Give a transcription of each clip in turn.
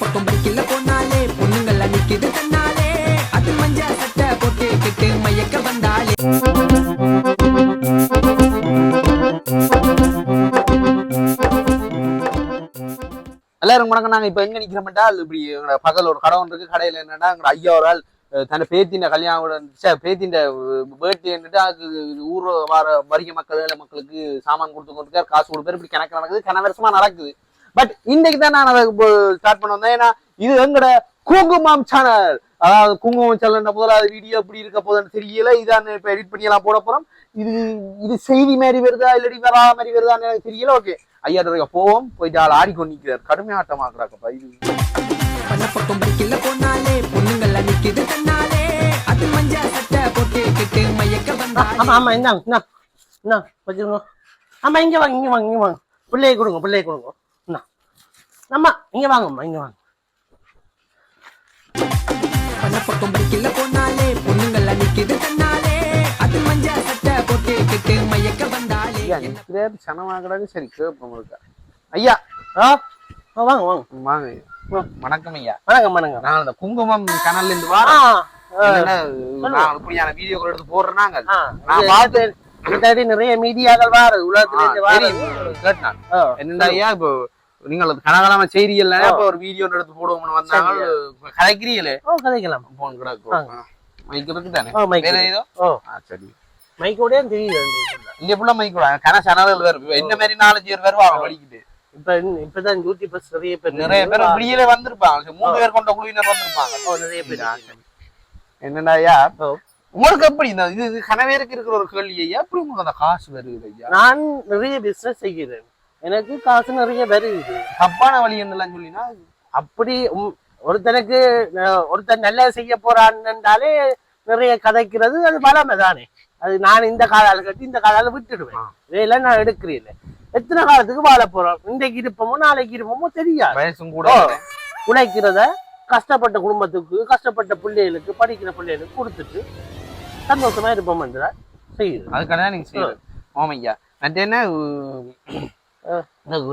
பக்கம் பைக்கில் போனாலே பொண்ணுங்கள் நிக்குது கண்ணாலே அது மஞ்ச சட்டை போட்டு கிட்டு மயக்க வந்தாலே. எல்லாரும் வணக்கம். நாங்க இப்ப எங்க நிக்கிறோம்டா இப்படி பகல் ஒரு கடை ஒன்று இருக்கு. கடையில என்னன்னா ஐயா ஒரு ஆள் தன்னை பேத்தின் கல்யாணம் பேத்தின் பேர்த்டேன்னுட்டு அதுக்கு ஊர் வார வறிய மக்கள் ஏழை மக்களுக்கு சாமான் கொடுத்து கொண்டு காசு கொடுப்பாரு. இப்படி கணக்கு நடக்குது, கன வருஷமா நடக்குது. பட் இன்னைக்கு தான் நான் அதை ஸ்டார்ட் பண்ண வந்தேன். ஏன்னா இது எங்கட குங்குமம் சேனல், அதாவது குங்குமம் சேனல் முதலாவது வீடியோ எப்படி இருக்க போதுன்னு தெரியல. இதான் இப்ப எடிட் பண்ணி எல்லாம் போட போறோம். இது செய்தி மாதிரி வருதா இல்லாடி வரா மாதிரி வருதான்னு எனக்கு தெரியல. ஓகே, ஐயா போவோம். போயிட்டு ஆள் ஆடிக்கொண்டு நிற்கிறார். கடுமையாட்டமாக்குறாக்கப்பா. இது பக்கம் பைக்கில் போனாலே பொண்ணுங்கள் நிக்குது கண்ணாலே அது மஞ்ச சட்டை போட்டு கிட்டு மயக்க வந்தாலே. ஆமா ஆமா இந்தாங்க வச்சுருங்க. ஆமா இங்க வாங்க இங்க வாங்க இங்க வாங்க. பிள்ளையை கொடுங்க. நம்ம இங்க வாங்கம்மா இங்க வாங்க. பக்கம் பைக்கில் போனாலே பொண்ணுங்கள் நிக்குது கண்ணாலே அது மஞ்ச சட்டை போட்டு கிட்டு மயக்க வந்தாலே. சனமாகடாது. சரி கேட்போம் இருக்கா ஐயா. வாங்க வாங்க வாங்க. வணக்கம் ஐயா. வணக்கம். நான் அந்த குங்குமம் சேனல்ல இருந்து வாரம் இப்படியான வீடியோக்கள் எடுத்து போடுறேன்னாங்க. நான் பார்த்து நிறைய மீடியாக்கள் வாரு உலகத்துல கேட்டான். என்னடா ஐயா இப்போ நீங்கள் கனகாலமா செய்தியல்ல இப்ப ஒரு வீடியோ எடுத்து போடுவோம்னு வந்தாங்க. கதைக்கிறீங்களே? கதைக்கலாம். போன் கிடக்கும் மைக்கு இருக்கு தானே? வேற ஏதோ சரி மைக்கோட தெரியல. இங்க ஃபுல்லா மைக்கோட கன சேனல்கள் வேறு என்ன மாதிரி 4-5 பேர் வருவாங்க படிக்கிட்டு. இப்பதான் யூடியூபர்ஸ் நிறைய பேர் இப்படியே வந்திருப்பாங்க. 3 பேர் கொண்ட குழுவினர் வந்திருப்பாங்க. நிறைய பேர். என்னடா ஐயா உங்களுக்கு எப்படி இது கனவேருக்கு இருக்கிற ஒரு கேள்வி ஐயா, எப்படி உங்களுக்கு அந்த காசு வருது ஐயா? நான் நிறைய பிசினஸ் செய்கிறேன், எனக்கு காசு நிறைய வருது. தப்பான வழி என்னெல்லாம் சொல்லினா அப்படி ஒருத்தன் நல்லா செய்ய போறான்னாலே நிறைய கதைக்கிறது அது பலமை தானே. அது நான் இந்த காலால கட்டி இந்த காலால விட்டுடுவேன். இதெல்லாம் நான் எடுக்கிறேன். எத்தனை காலத்துக்கு வாழ போறோம்? இன்றைக்கு இருப்போமோ நாளைக்கு இருப்போமோ தெரியாது. வயசும் கூட உழைக்கிறத கஷ்டப்பட்ட குடும்பத்துக்கு கஷ்டப்பட்ட பிள்ளைகளுக்கு படிக்கிற பிள்ளைகளுக்கு கொடுத்துட்டு சந்தோஷமா இருப்போம் என்ற செய்யுது. அதுக்கான நீங்க செய்யுது. ஆமையா என்ன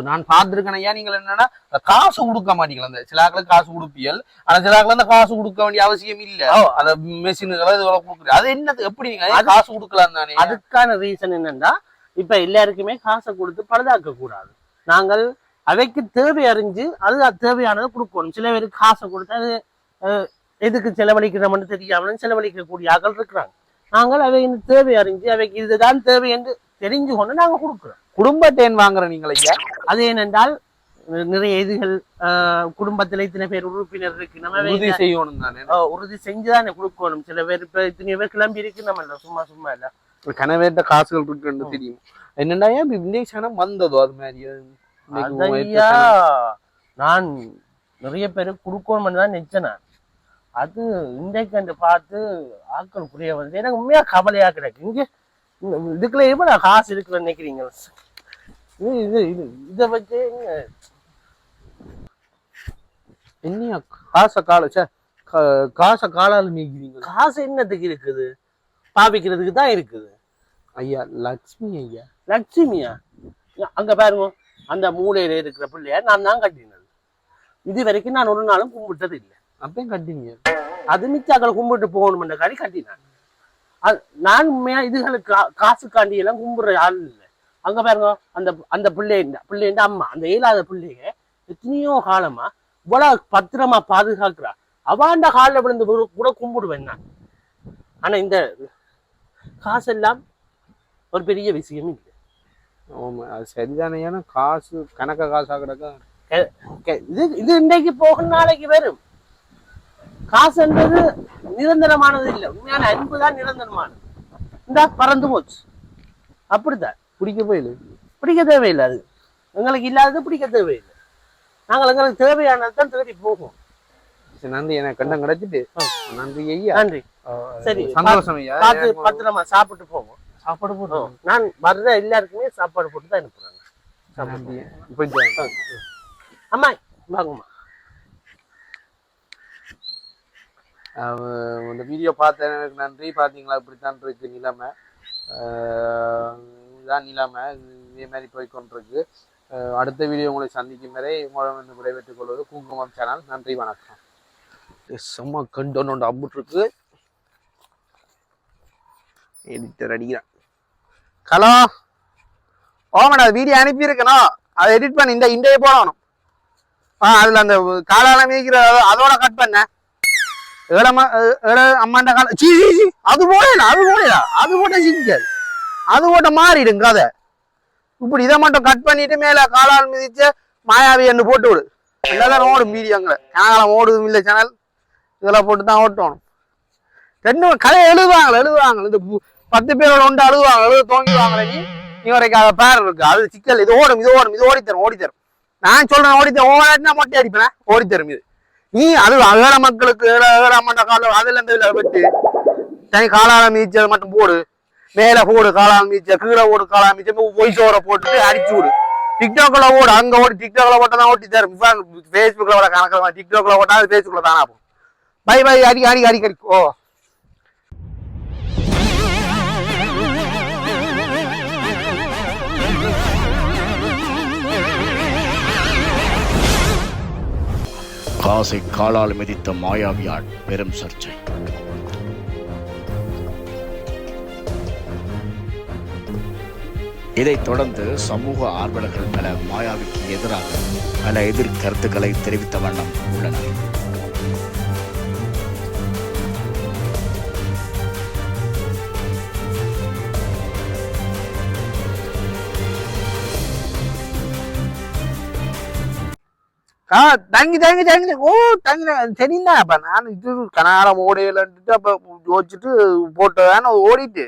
நான் பார்த்திருக்கேன் ஐயா. நீங்கள் என்னன்னா காசு கொடுக்க மாட்டீங்களா? அந்த சிலாக்களுக்கு காசு கொடுப்பியல், ஆனா சிலாக்கள் அந்த காசு கொடுக்க வேண்டிய அவசியம் இல்ல. அந்த மெஷின்களை இதெல்லாம் கொடுக்குறது அது என்னது எப்படி நீங்க காசு கொடுக்கலாம் தானே? அதுக்கான ரீசன் என்னன்னா இப்ப எல்லாருக்குமே காசை கொடுத்து பழுதாக்க கூடாது. நாங்கள் அவைக்கு தேவை அறிஞ்சு அது தேவையானதை கொடுக்கணும். சில பேருக்கு காசை கொடுத்து அது எதுக்கு செலவழிக்கிறோம்னு தெரியாமல் செலவழிக்கக்கூடிய ஆக்கள் இருக்கிறாங்க. நாங்கள் அவை தேவை அறிஞ்சு அவைக்கு இதுதான் தேவை என்று தெரிஞ்சு கொண்டு நாங்க கொடுக்குறோம். குடும்ப தேன் வாங்குற நீங்கள் ஐயா. அது ஏனென்றால் நிறைய இதுகள் குடும்பத்துல இத்தனை பேர் உறுப்பினர் இருக்கு, நம்ம உறுதி செய்யணும் தானே. உறுதி செஞ்சுதானே கொடுக்கணும். சில பேர் இப்ப இத்தனை பேர் கிளம்பி இருக்கு, நம்ம இல்ல சும்மா இல்ல கனவேட்ட காசுகள் இருக்குன்னு தெரியும். என்னண்டா இன்ஜெக்ஷன் வந்ததோ அது மாதிரி ஐயா நான் நிறைய பேருக்கு கொடுக்கணும்னு தான் நினைச்சேன். அது இன்றைக்கு பார்த்து ஆக்கள் புரிய வந்து எனக்கு உண்மையா கவலையா கிடக்கு. இங்க இதுக்குள்ள எவ்வளவு காசு இருக்குன்னு நினைக்கிறீங்க? இத வச்சு என்ன காசை காலால நீக்கிறீங்க? காசு என்னத்துக்கு இருக்குது? பாவிக்கிறதுக்கு தான் இருக்குது ஐயா. லட்சுமி ஐயா. லட்சுமியா? அங்க பாருங்க, அந்த மூலையில இருக்கிற பிள்ளைய நான் தான் கட்டினது. இது வரைக்கும் நான் ஒரு நாளும் கும்பிட்டது இல்லை. அப்பயும் கட்டிங்க? அது மிச்சாக்களை கும்பிட்டு போகணும்ன்ற காரி கட்டினான். நான் உண்மையா இதுகளுக்கு காசுக்காண்டி எல்லாம் கும்பிடுற ஆள் இல்லை. அங்க பாருங்க, அந்த பிள்ளைண்ட அம்மா அந்த இயலாத பிள்ளைங்க எத்தனையோ காலமா இவ்வளவு பத்திரமா பாதுகாக்கிறா. அவாண்ட காலில் விழுந்து கூட கும்பிடுவேன் நான். ஆனா இந்த காசெல்லாம் ஒரு பெரிய விஷயம் இல்லை. ஆமா, அது சரிதானே. ஏன்னா காசு கணக்க காசா கிடக்க இது இன்றைக்கு போகும் நாளைக்கு வரும். காசுன்றது நிரந்தரமானது இல்லை. உண்மையான அன்பு தான் நிரந்தரமானது. இந்த பறந்து போச்சு. அப்படித்தான். பிடிக்க தேவையில்லை. அது எங்களுக்கு இல்லாதது பிடிக்க தேவையில்லை. நாங்கள் எங்களுக்கு தேவையானதுதான் தேடி போகும். நன்றி, எனக்கு கண்டம் கிடைச்சிட்டு நன்றி ஐயா. நன்றி. சரி, சந்தோஷம் ஐயா. பத்திரமா சாப்பிட்டு போவோம். சாப்பாடு போடுவோம். நான் வர்ற எல்லாருக்குமே சாப்பாடு போட்டு தான் அனுப்புறாங்க. அம்மா வாங்கம்மா. இந்த வீடியோ பார்த்தேன், எனக்கு நன்றி. பார்த்தீங்களா இப்படித்தான் இருக்கு நிலைமை. இதுதான் நிலைமை. இதே மாதிரி போய் கொண்டிருக்கு. அடுத்த வீடியோ உங்களை சந்திக்கும் வரை உங்களை விடைபெற்றுக் கொள்வது குங்குமம் சேனல். நன்றி, வணக்கம். செம்ம கண்டோன்னு அம்புட்டு இருக்கு. எடிட்டர் அடிக்கிறான். ஹலோ, ஓமடா வீடியோ அனுப்பியிருக்கணும், அதை எடிட் பண்ணி இண்டையே போடணும். அதுல அந்த காலால மீக்கிற அதோட கட் பண்ண அம்மாண்ட கால சீ அது போடல, அது போட்ட சிக்காது, அது போட்ட மாறிடுங்க கதை. இப்படி இதை மட்டும் கட் பண்ணிட்டு மேல காலால் மிதிச்ச மாயாவி என்று போட்டு விடு. எல்லாதான் ஓடும் வீடியோங்களை. காலம் ஓடுதும் இல்லை சேனல், இதெல்லாம் போட்டு தான் ஓட்டணும். ரெண்டு கதை எழுதுவாங்க. இந்த 10 பேரோட ஒன்று எழுத தோங்கிடுவாங்களே. நீ வரைக்கும் அதை பேர் இருக்கு, அது சிக்கல். இது ஓடித்தரும். நான் சொல்றேன் ஓடித்தரும். ஓடாட்டினா மொட்டை அடிப்பேன், ஓடித்தரும். இது நீ அது அகர மக்களுக்கு அம்மாண்ட காலம் அதுல இருந்து விட்டு தனி காலால மீச்சதை மட்டும் போடு. மேல போடு காலால் மீச்ச, கீழே ஓடு காலால் மீச்ச, வாய்ஸ் ஓவரை போட்டுட்டு அடிச்சு விடு. டிக்டாக்ல ஓடு, அங்க ஓடி. டிக்டாக்ல ஓட்டதான் ஓட்டி தரும். ஃபேஸ்புக்ல ஓட கணக்கில் டிக்டாக்ல ஓட்டா அது ஃபேஸ்புக்ல தானா போகும். பை அடி ஓ. காசை காலால் மிதித்த மாயாவியால் பெரும் சர்ச்சை. இதைத் தொடர்ந்து சமூக ஆர்வலர்கள் பல மாயாவிக்கு எதிராக பல எதிர்கருத்துக்களை தெரிவித்த வண்ணம் உள்ளனர். தங்கி ஓ தங்கி சரிங்களா. அப்ப நான் இது கனாலம் ஓடையிலன்ட்டு அப்ப யோசிச்சுட்டு போட்டதான ஓடிட்டு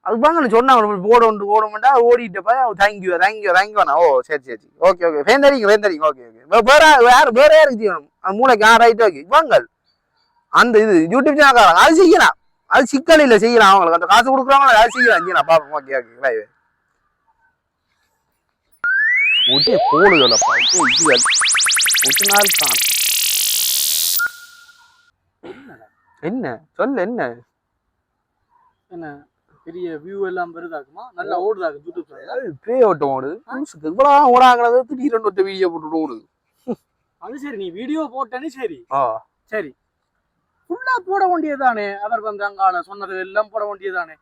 அது பாங்க சொன்னாங்க ஓடமாட்டா ஓடிட்டப்ப தேங்க்யூ. ஓ சரி ஓகே வேந்தரிங்க ஓகே வேற யாருக்கு செய்யணும்? அது மூளைக்கு ரைட் ஓகே வாங்கல் அந்த இது யூடியூப் சேனல் அது செய்யலாம். அது சிக்கல் இல்லை, செய்யலாம். அவங்களுக்கு அந்த காசு கொடுக்குறாங்களோ அது செய்யலாம். செய்யலாம் பாப்போம். ஓகே போடுதலப்பா இது நாள் காணும். என்ன சொல்ல என்ன பெரிய வியூ எல்லாம் வருதாக்குமா? நல்லா ஓடுதாக்கு யூடியூப் பேய் ஓட்டம் ஓடுது. இவ்வளவு ஓடாங்கிறது திடீரெண்டு வீடியோ போட்டு ஓடுது. அது சரி, நீ வீடியோ போட்டேன்னு சரி ஃபுல்லா போட வேண்டியதானே? அவர் வந்து அங்கால சொன்னது எல்லாம் போட வேண்டியதானே?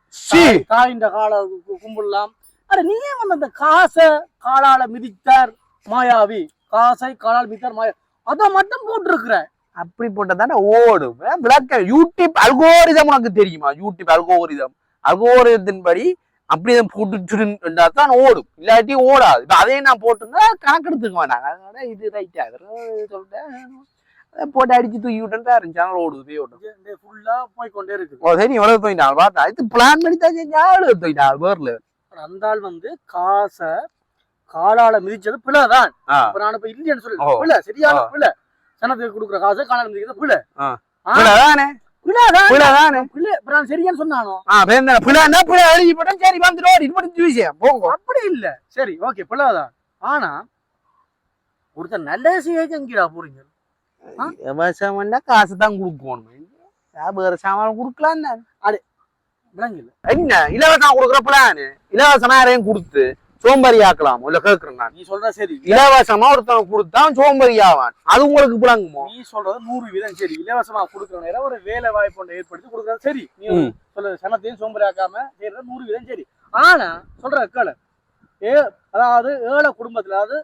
தாயின் கால கும்பிடலாம். அட நீயே வந்து அந்த காசை காலால மிதித்தார் மாயாவி, காசை காலால் மிதித்தார் மாயா, அத மட்டும் போட்டிருக்கிற. அப்படி போட்டதானே ஓடும். விளக்க யூடியூப் அல்கோரிதம் உனக்கு தெரியுமா? யூடியூப் அல்கோரிதத்தின் படி அப்படிதான் போட்டுச்சுன்னா தான் ஓடும், இல்லாட்டி ஓடாது. இப்ப அதையும் நான் போட்டுங்க கணக்கு எடுத்துக்க மாட்டாங்க. அதனால இது ரைட்டா சொல்லிட்டேன், போட்டு அடிச்சு தூக்கி விட்டுன்னு இருந்துச்சு. சேனல் ஓடுது, ஓடும் ஃபுல்லா போய்கொண்டே இருக்கு. ஓ சரி, எவ்வளவு தூக்கிட்டாங்க பார்த்தா இது பிளான் பண்ணி தான் செஞ்சாலும் தூக்கிட்டாங்க பேர்ல. அந்த ஆள் வந்து காசை காலால மிதிச்சது பிள்ளைதான். நான் இப்ப இல்லைன்னு சொல்லி பிள்ளை, சரியான பிள்ளை. சனத்துக்கு கொடுக்குற காசை காலால மிதிக்கிறது பிள்ளை. சரியான்னு சொன்னானோ அப்படி இல்ல. சரி ஓகே பிள்ளைதான். ஆனா ஒருத்தர் நல்ல செய்யா போறீங்க. காசு தான் கொடுக்கணும், வேற சாமான் கொடுக்கலாம். என்ன இலவசம் கொடுக்குற பிளான்? இலவசமா யாரையும் கொடுத்து சோம்பேறி ஆக்கலாம் இல்ல கேக்குறேன். நீ சொல்ற சரி, இலவசமா ஒருத்தவங்க கொடுத்தா சோம்பேறி ஆவான், அது உங்களுக்கு புலங்குமோ? நீ சொல்றது 100% சரி. இலவசமா கொடுக்குற நேரம் ஒரு வேலை வாய்ப்பு ஒன்றை ஏற்படுத்தி கொடுக்குறது சரி. நீ சொல்ற சனத்தையும் சோம்பேறி ஆக்காம செய்யறது 100% சரி. ஆனா சொல்ற கேளு, அதாவது ஏழை குடும்பத்துல, அதாவது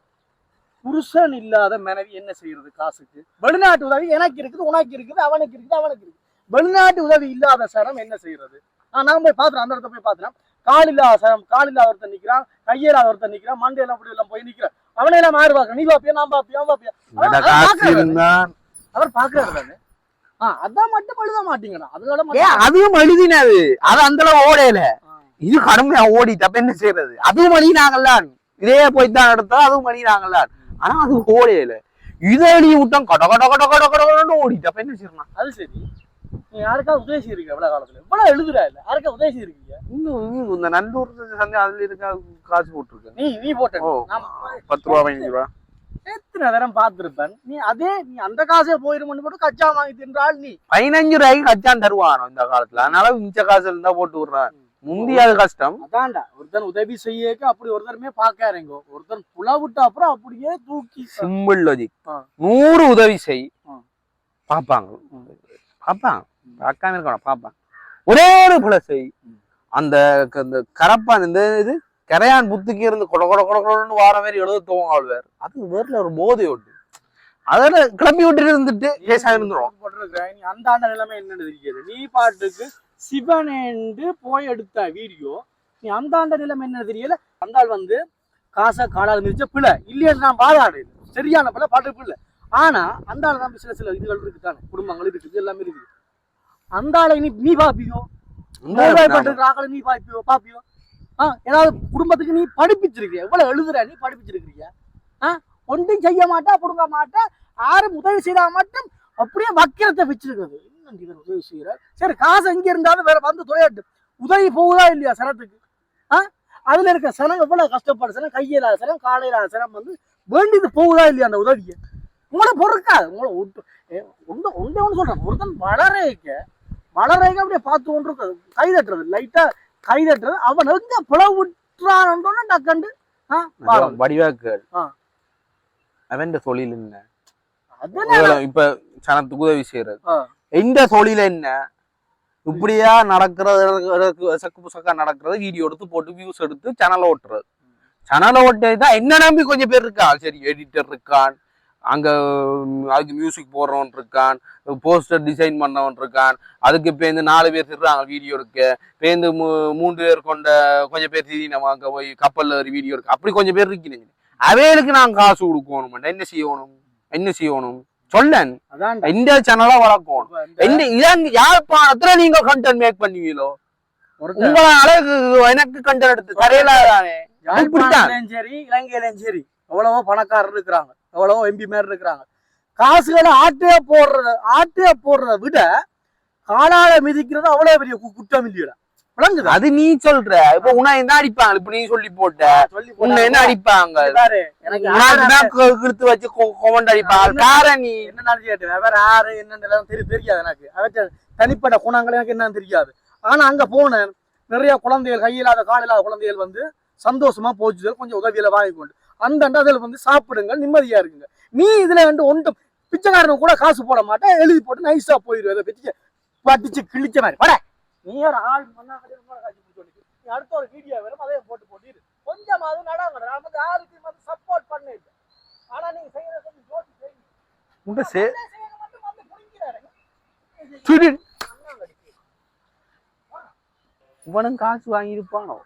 புருஷன் இல்லாத மனைவி என்ன செய்யறது காசுக்கு? வெளிநாட்டு உதவி எனக்கு இருக்குது, உனக்கு இருக்குது, அவனுக்கு இருக்குது, அவனுக்கு இருக்குது. வெளிநாட்டு உதவி இல்லாத சரம் என்ன செய்யறது? நான் போய் பாத்துறேன், அந்த இடத்த போய் பாத்துறேன். காலில்லாத சரம், காலில்லாத ஒருத்தன் நிக்கிறான், கையில்லாத ஒருத்தன் நிக்கிறான், மண்டையெல்லாம் அப்படி எல்லாம் போய் நிக்கிறான். அவனை எல்லாம் மாறு பாக்குறேன். நீ பாப்பியா, நான் பாப்பியா, அவன் பாப்பியா? அவர் பாக்குறாரு தானே. அதான் மட்டும் எழுத மாட்டீங்கடா. அதுவும் எழுதினது, அது அந்த அளவு ஓடையில. இது கடுமையா ஓடிட்டு அப்ப என்ன செய்யறது? அதுவும் எழுதினாங்கல்ல, இதே போய்தான் எடுத்தா அதுவும் எழுதினாங்கல்ல. ஆனா அது ஓடையில இதை எழுதி விட்டோம், கட கட கட கட கடன்னு ஓடிட்டு அப்ப என்ன செய்யணும்? அது சரி, நீ யாருக்காவது உதவி இருக்கீங்க? எவ்வளவு காலத்துல இவ்வளவு எழுதுறா இல்ல, யாருக்கா உதவி இருக்கீங்க? இன்னும் இந்த நல்லூர் சந்தை அதுல இருக்கா காசு போட்டுருக்கேன். நீ போட்ட 10 ரூபா 15 ரூபா எத்தனை தரம் பார்த்திருப்பேன். நீ அந்த காசே போயிருமன்னு போட்டு கச்சா வாங்கி தின்றாள். நீ 15 ரூபாய்க்கு கச்சான் தருவானோ இந்த காலத்துல, அதனால மிச்ச காசு இருந்தா போட்டு விடுறான். முந்தி அது கஷ்டம். அதான்டா ஒருத்தன் உதவி செய்யக்க அப்படி ஒருத்தருமே பாக்காருங்க. ஒருத்தன் புல விட்ட அப்புறம் அப்படியே தூக்கி சிம்பிள் லாஜிக். 100 உதவி செய் பாப்பாங்க, பார்க்காம இருக்கணும், பாப்பாங்க. ஒரே ஒரு புல செய், அந்த கரப்பான் இந்த இது கரையான் புத்துக்கு இருந்து கொட கொட கொட கொடன்னு வார மாதிரி எழுத துவங்க. அது வேறுல ஒரு போதை ஒட்டு அதோட கிளம்பி விட்டு இருந்துட்டு கேசா இருந்துரும். அந்த ஆண்ட நிலைமை என்னன்னு தெரியாது. நீ பாட்டுக்கு சிவன் போய் எடுத்த வீடியோ, நீ அந்த ஆண்ட நிலைமை என்னன்னு தெரியல. அந்த ஆள் வந்து காசை காலால் மிதிச்ச பிள்ளை இல்லையா, நான் பாதாடு சரியான பிள்ளை பாட்டு பிள்ளை. ஆனா அந்த ஆள் தான் சில இதுகள் இருக்குதானே, குடும்பங்கள் இருக்குது, எல்லாமே இருக்குது. அந்த ஆளை நீ பாப்பியோ, ஆக்களை நீ பாப்பியோ. ஏதாவது குடும்பத்துக்கு நீ படிப்பிச்சிருக்கிய, எவ்வளவு எழுதுற, நீ படிப்பிச்சிருக்கிறியா? ஒன்றும் செய்ய மாட்டா, புடுங்க மாட்டா, யாரும் உதவி செய்தா மட்டும் அப்படியே வக்கிரத்தை வச்சிருக்கிறது. உதவி செய்யற சரி, காசு எங்க இருந்தாலும் வேற வந்து தொலையாட்டு உதவி போகுதா இல்லையா சனத்துக்கு? அதுல இருக்க சனம் எவ்வளவு கஷ்டப்பட சனம், கையிலாத சனம், காலையிலாத சனம் வந்து வேண்டியது போகுதா இல்லையா அந்த உதவியை? உங்களை பொறுக்காது. உங்களை ஒன்று சொல்றேன், ஒருத்தன் வளரேக்க அப்படியே பார்த்து கொண்டு இருக்க, கை தட்டுறது லைட்டா கை தட்டுறது. அவன் எங்க பிளவு விட்டுறான்னு டக்கண்டு வடிவாக்கள் அவன் தொழில் என்ன, இப்ப சனத்துக்கு உதவி செய்யறது. எந்த தொழில என்ன இப்படியா நடக்கிறது, சக்கு புசக்கா நடக்கிறது, வீடியோ எடுத்து போட்டு வியூஸ் எடுத்து சேனலை ஓட்டுறது. சேனலை ஓட்டுதான் என்ன நம்பி கொஞ்சம் பேர் இருக்கா, சரி எடிட்டர் இருக்கான், அங்க அதுக்கு மியூசிக் போடுறவன் இருக்கான், போஸ்டர் டிசைன் பண்ணவன் இருக்கான், அதுக்கு பேருந்து 4 பேர் திடுறாங்க வீடியோ எடுக்க, பேருந்து 3 பேர் கொண்ட கொஞ்சம் பேர் திடீர் நம்ம அங்க போய் கப்பல்ல ஒரு வீடியோ இருக்கு, அப்படி கொஞ்சம் பேர் இருக்கீங்க. அவைகளுக்கு நான் காசு கொடுக்கணும், என்ன செய்யணும் சொல்லன். இந்த சேனலா வளர்க்கணும். யாழ்ப்பாணத்துல நீங்க கண்டென்ட் மேக் பண்ணுவீங்களோ, உங்களால எனக்கு கண்டென்ட் எடுத்து தரையிலாதானே. சரி, இலங்கையிலும் சரி எவ்வளவோ பணக்காரர் இருக்கிறாங்க, எவ்வளவோ எம்பி மேல இருக்கிறாங்க. காசுகளை ஆட்டையா போடுறத விட காலால மிதிக்கிறது அவ்வளவு பெரிய குற்றம் இல்லையா? அது நீ சொல்ற. இப்ப உன்னை என்ன அடிப்பாங்க, இப்ப நீ சொல்லி போட்ட உன்னை என்ன அடிப்பாங்க, எடுத்து வச்சு கொமெண்ட் அடிப்பாங்க. நீ என்ன வேற யாரு என்னன்னு தெரியாது எனக்கு, அவற்ற தனிப்பட்ட குணங்கள் எனக்கு என்னன்னு தெரியாது. ஆனா அங்க போன நிறைய குழந்தைகள், கையில்லாத காலில்லாத குழந்தைகள் வந்து சந்தோஷமா போச்சு, கொஞ்சம் உதவியில வாங்கிக்கொண்டு அந்த அதுல வந்து சாப்பிடுங்க, நிம்மதியா இருக்குங்க. நீ இதுல வந்து ஒன்றும் பிச்சைக்காரனுக்கு கூட காசு போட மாட்டேன், எழுதி போட்டு நைஸா போயிடுவேன், பிச்சை பட்டிச்சு கிழிச்ச மாதிரி வர. நீ ஒரு ஆள் நீ அடுத்த ஒரு வீடியோ வரும், அதே போட்டு போட்டு கொஞ்சமாவது நடாங்க, யாருக்கு வந்து சப்போர்ட் பண்ணு. ஆனா நீங்க செய்யறது இவனும் காசு வாங்கியிருப்பானோ.